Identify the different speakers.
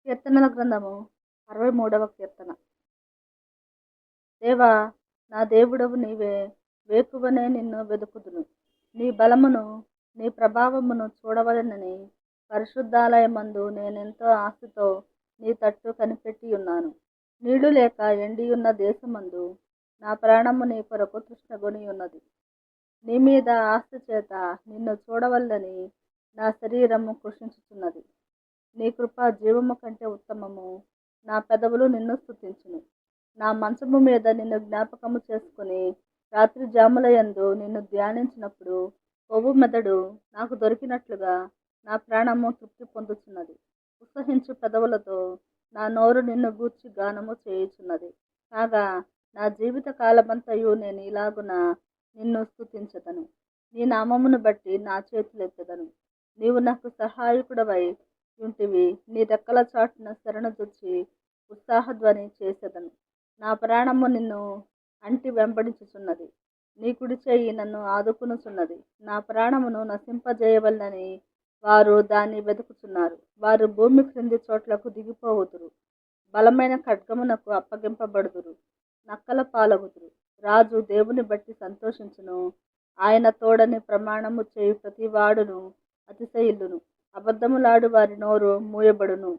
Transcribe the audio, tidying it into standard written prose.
Speaker 1: కీర్తనల గ్రంథము 63వ కీర్తన. దేవా, నా దేవుడవు నీవే, వేకువనే నిన్ను వెదుకుదును. నీ బలమును నీ ప్రభావమును చూడవలెనని పరిశుద్ధాలయమందు నేనెంతో ఆశతో నీ తట్టు కనిపెట్టి ఉన్నాను. నీళ్లు లేక ఎండియున్న దేశమందు నా ప్రాణము నీ కొరకు తృష్ణగొని ఉన్నది. నీ మీద ఆశ చేత నిన్ను చూడవల్లని నా శరీరము కృషించుచున్నది. నీ కృప జీవము కంటే ఉత్తమము. నా పెదవులు నిన్ను స్తుతించును. నా మంచము మీద నిన్ను జ్ఞాపకము చేసుకుని రాత్రి జాములయందు నిన్ను ధ్యానించినప్పుడు కొవ్వు మెదడు నాకు దొరికినట్లుగా నా ప్రాణము తృప్తి పొందుచున్నది. ఉత్సహించు పెదవులతో నా నోరు నిన్ను గూర్చి గానము చేయుచున్నది. కాగా నా జీవిత కాలమంతయు నేను ఇలాగున నిన్ను స్తుతించదను. నీ నామమును బట్టి నా చేతులెత్తెదను. నీవు నాకు సహాయకుడవై ఉంటివి. నీ రెక్కల చాటున శరణుజొచ్చి ఉత్సాహధ్వని చేసేదను. నా ప్రాణము నిన్ను అంటి వెంబడించుచున్నది. నీ కుడి చేయి నన్ను ఆదుకునుచున్నది. నా ప్రాణమును నశింపజేయవలనని వారు దాన్ని వెతుకుచున్నారు. వారు భూమి క్రింది చోట్లకు దిగిపోవుదురు. బలమైన ఖడ్గమునకు అప్పగింపబడుదురు. నక్కల పాలగుదురు. రాజు దేవుని బట్టి సంతోషించును. ఆయన తోడని ప్రమాణము చేయు ప్రతి వాడును అతిశయిల్లును. అబద్ధములాడు వారి నోరు మూయబడును.